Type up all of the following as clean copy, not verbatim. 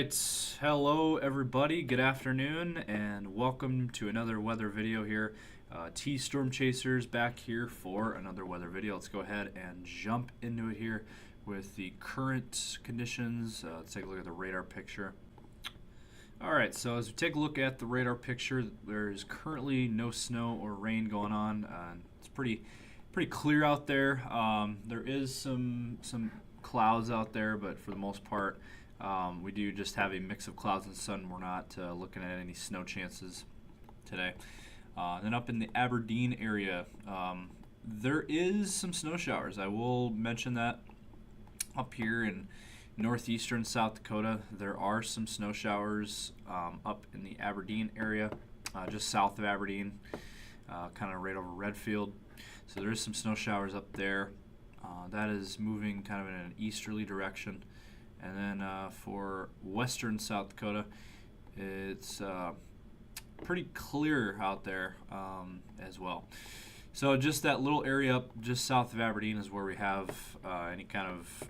right, hello everybody, good afternoon, and welcome to another weather video here. T Storm Chasers back here for another weather video. Let's go ahead and jump into it here with the current conditions. Let's take a look at the radar picture. Alright, so as we take a look at the radar picture, there is currently no snow or rain going on. It's pretty clear out there. There is some clouds out there, but for the most part, we do just have a mix of clouds and sun. We're not looking at any snow chances today. Then up in the Aberdeen area, there is some snow showers. I will mention that up here in northeastern South Dakota, there are some snow showers up in the Aberdeen area, just south of Aberdeen, kind of right over Redfield. So there is some snow showers up there. That is moving kind of in an easterly direction. And then for western South Dakota, it's pretty clear out there as well. So just that little area up just south of Aberdeen is where we have any kind of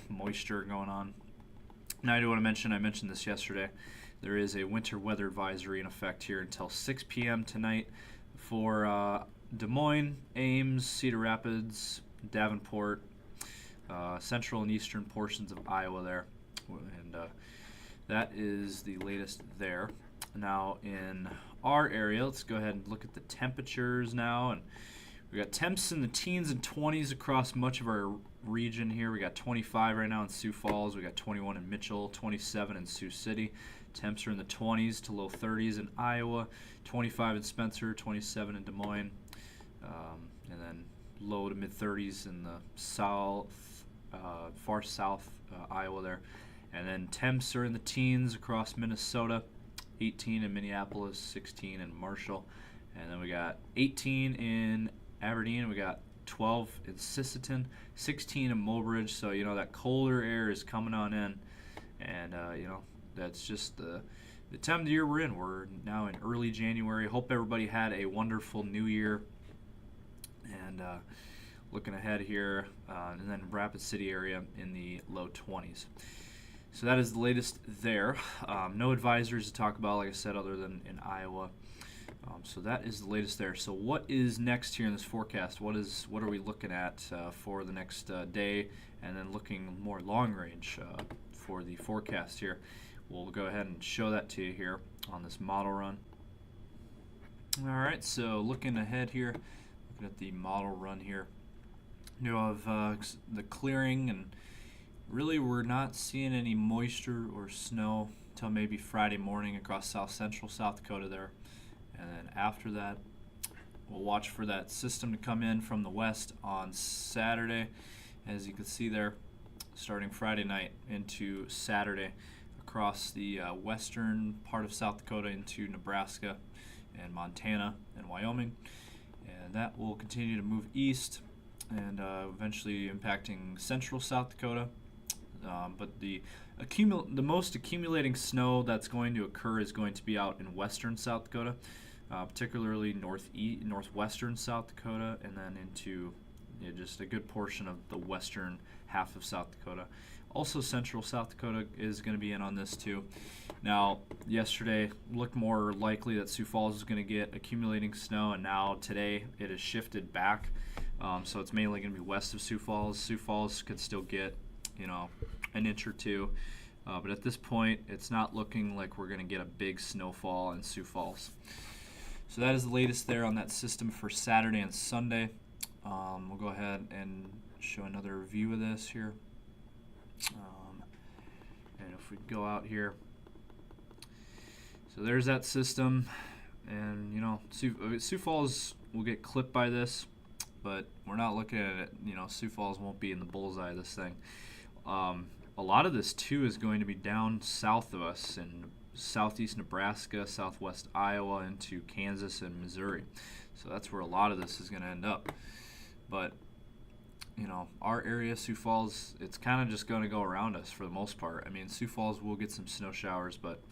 moisture going on. Now I do want to mention, I mentioned this yesterday, there is a winter weather advisory in effect here until 6 p.m. tonight for Des Moines, Ames, Cedar Rapids, Davenport, central and eastern portions of Iowa there, and that is the latest there. Now in our area, let's go ahead and look at the temperatures now, and we got temps in the teens and 20s across much of our region here. We got 25 right now in Sioux Falls, we got 21 in Mitchell, 27 in Sioux City. Temps are in the 20s to low 30s in Iowa, 25 in Spencer, 27 in Des Moines, and then low to mid 30s in the south, far south Iowa there. And then temps are in the teens across Minnesota, 18 in Minneapolis, 16 in Marshall. And then we got 18 in Aberdeen, we got 12 in Sisseton, 16 in Mobridge. So, you know, that colder air is coming on in. And, you know, that's just the time of the year we're in. We're now in early January. Hope everybody had a wonderful new year. And looking ahead here, and then Rapid City area in the low 20s. So that is the latest there. No advisories to talk about, like I said, other than in Iowa. So that is the latest there. So what is next here in this forecast? What are we looking at for the next day, and then looking more long range for the forecast here? We'll go ahead and show that to you here on this model run. All right, so looking ahead here, looking at the model run here, you have the clearing, and really we're not seeing any moisture or snow until maybe Friday morning across south central South Dakota there. And then after that, we'll watch for that system to come in from the west on Saturday, as you can see there, starting Friday night into Saturday across the western part of South Dakota into Nebraska and Montana and Wyoming. And that will continue to move east and eventually impacting central South Dakota. But the most accumulating snow that's going to occur is going to be out in western South Dakota, particularly northwestern South Dakota, and then into just a good portion of the western half of South Dakota. Also central South Dakota is going to be in on this too. Now, yesterday looked more likely that Sioux Falls is going to get accumulating snow, and now today it has shifted back. So it's mainly going to be west of Sioux Falls. Sioux Falls could still get, you know, an inch or two. But at this point, it's not looking like we're going to get a big snowfall in Sioux Falls. So that is the latest there on that system for Saturday and Sunday. We'll go ahead and show another view of this here. And if we go out here, so there's that system. And, you know, Sioux Falls will get clipped by this, but we're not looking at it. You know, Sioux Falls won't be in the bullseye of this thing. A lot of this too is going to be down south of us in southeast Nebraska, southwest Iowa, into Kansas and Missouri. So that's where a lot of this is going to end up. But, you know, our area, Sioux Falls, it's kind of just going to go around us for the most part. I mean, Sioux Falls will get some snow showers, but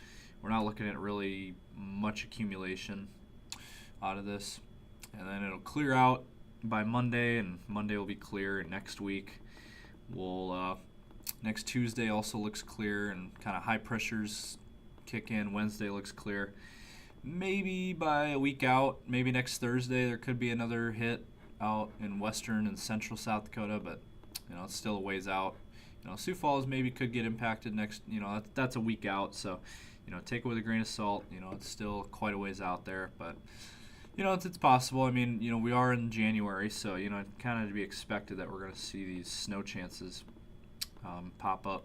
we're not looking at really much accumulation out of this. And then it'll clear out by Monday, and Monday will be clear, and next week we'll Next Tuesday also looks clear, and kind of high pressures kick in. Wednesday looks clear. Maybe by a week out, maybe next Thursday, there could be another hit out in western and central South Dakota, but it's still a ways out. Sioux Falls maybe could get impacted next. That's a week out, so take it with a grain of salt. It's still quite a ways out there, but it's possible. I mean, we are in January, so kind of to be expected that we're going to see these snow chances pop up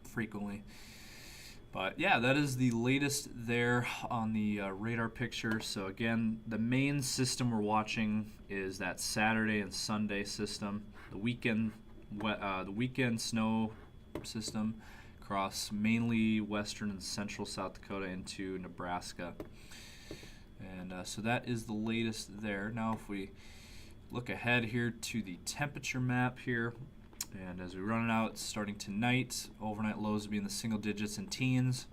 frequently. But yeah, that is the latest there on the radar picture. So again, the main system we're watching is that Saturday and Sunday system. The weekend snow system across mainly western and central South Dakota into Nebraska. And so that is the latest there. Now if we look ahead here to the temperature map here, and as we run it out, starting tonight, overnight lows will be in the single digits and teens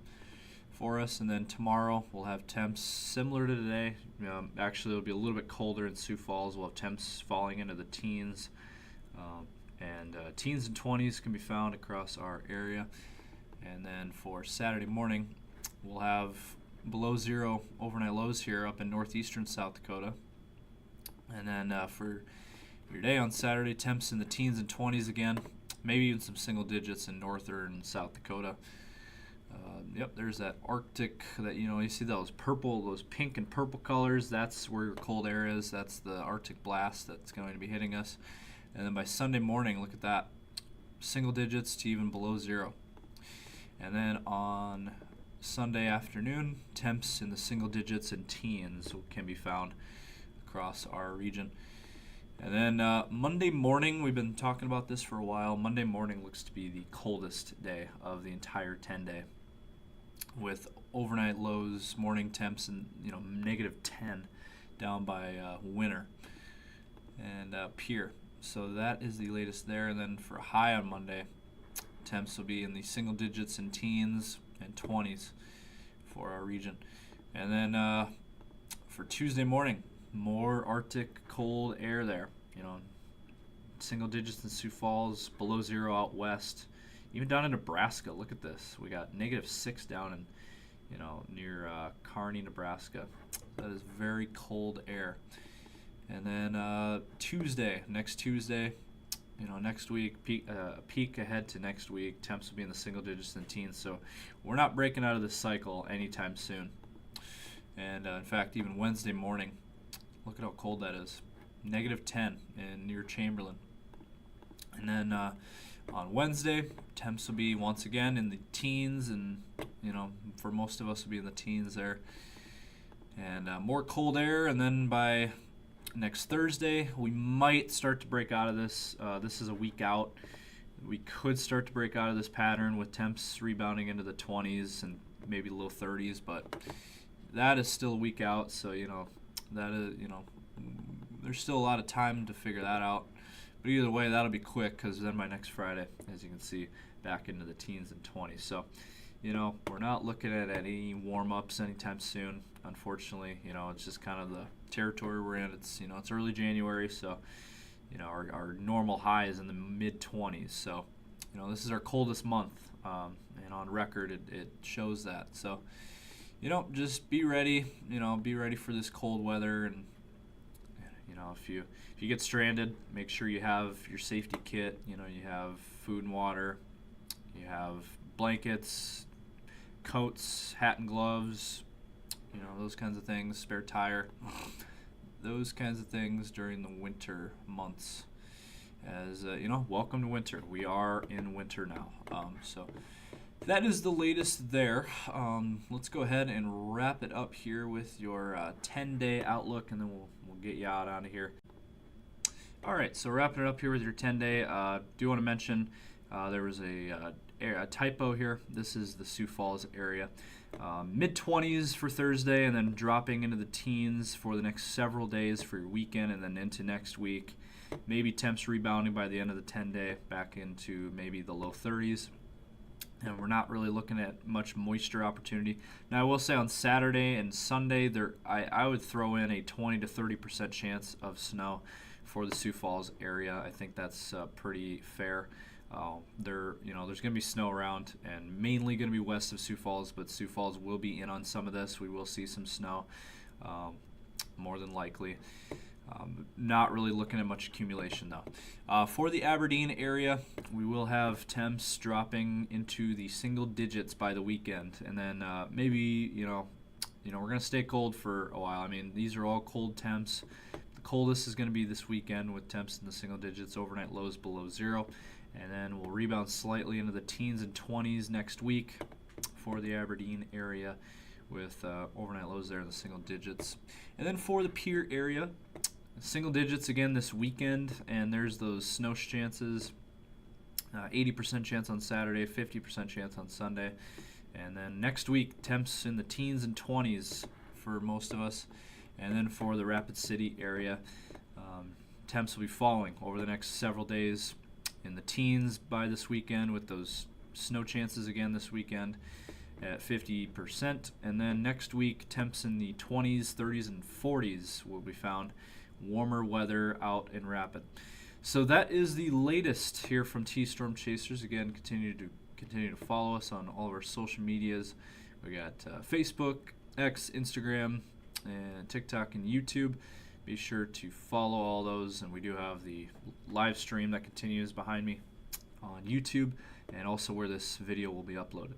for us. And then tomorrow we'll have temps similar to today. Actually, it'll be a little bit colder in Sioux Falls. We'll have temps falling into the teens. Teens and 20s can be found across our area. And then for Saturday morning, we'll have below zero overnight lows here up in northeastern South Dakota. And then for your day on Saturday, temps in the teens and 20s again, maybe even some single digits in northern South Dakota. Yep, there's that Arctic that you see those pink and purple colors. That's where your cold air is. That's the Arctic blast that's going to be hitting us. And then by Sunday morning, look at that, single digits to even below zero. And then on Sunday afternoon, temps in the single digits and teens can be found across our region. And then Monday morning, we've been talking about this for a while. Monday morning looks to be the coldest day of the entire 10-day, with overnight lows, morning temps, and negative 10 down by winter and up here. So that is the latest there. And then for a high on Monday, temps will be in the single digits and teens and 20s for our region. And then for Tuesday morning, more Arctic cold air there. Single digits in Sioux Falls, below zero out west, even down in Nebraska. Look at this. We got -6 down in near Kearney, Nebraska. That is very cold air. And then next Tuesday, next week, peek ahead to next week, temps will be in the single digits and teens. So we're not breaking out of this cycle anytime soon. And in fact, even Wednesday morning, look at how cold that is. -10 in near Chamberlain. And then on Wednesday, temps will be once again in the teens, and for most of us will be in the teens there. And more cold air. And then by next Thursday, we might start to break out of this. This is a week out. We could start to break out of this pattern with temps rebounding into the 20s and maybe low 30s, but that is still a week out. So that is there's still a lot of time to figure that out. But either way, that'll be quick, because then by next Friday, as you can see, back into the teens and 20s. So, we're not looking at any warm-ups anytime soon, unfortunately. It's just kind of the territory we're in. It's, it's early January, so, our normal high is in the mid-20s. So, this is our coldest month, and on record, it shows that. So, just be ready, be ready for this cold weather. And if you get stranded, make sure you have your safety kit. You have food and water, you have blankets, coats, hat and gloves, those kinds of things, spare tire, those kinds of things during the winter months. As welcome to winter. We are in winter now. So that is the latest there. Let's go ahead and wrap it up here with your 10-day outlook, and then we'll get you out of here. All right, so wrapping it up here with your 10-day. Do want to mention there was a typo here. This is the Sioux Falls area. Mid-20s for Thursday, and then dropping into the teens for the next several days for your weekend, and then into next week. Maybe temps rebounding by the end of the 10-day back into maybe the low 30s. And we're not really looking at much moisture opportunity. Now, I will say on Saturday and Sunday, I would throw in a 20 to 30% chance of snow for the Sioux Falls area. I think that's pretty fair. There's going to be snow around, and mainly going to be west of Sioux Falls, but Sioux Falls will be in on some of this. We will see some snow, more than likely. Not really looking at much accumulation though. For the Aberdeen area, we will have temps dropping into the single digits by the weekend, and then maybe we're going to stay cold for a while. I mean, these are all cold temps. The coldest is going to be this weekend with temps in the single digits, overnight lows below 0. And then we'll rebound slightly into the teens and 20s next week for the Aberdeen area with overnight lows there in the single digits. And then for the Pierre area, single digits again this weekend, and there's those snow chances. 80% chance on Saturday, 50% chance on Sunday. And then next week, temps in the teens and 20s for most of us. And then for the Rapid City area, temps will be falling over the next several days in the teens by this weekend, with those snow chances again this weekend at 50%. And then next week, temps in the 20s, 30s, and 40s will be found. Warmer weather out in Rapid. So that is the latest here from T-Storm Chasers. Again, continue to follow us on all of our social medias. We got Facebook, X, Instagram, and TikTok and YouTube. Be sure to follow all those, and we do have the live stream that continues behind me on YouTube, and also where this video will be uploaded.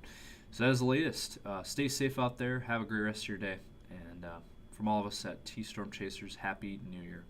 So that is the latest. Stay safe out there. Have a great rest of your day. And from all of us at T-Storm Chasers, Happy New Year.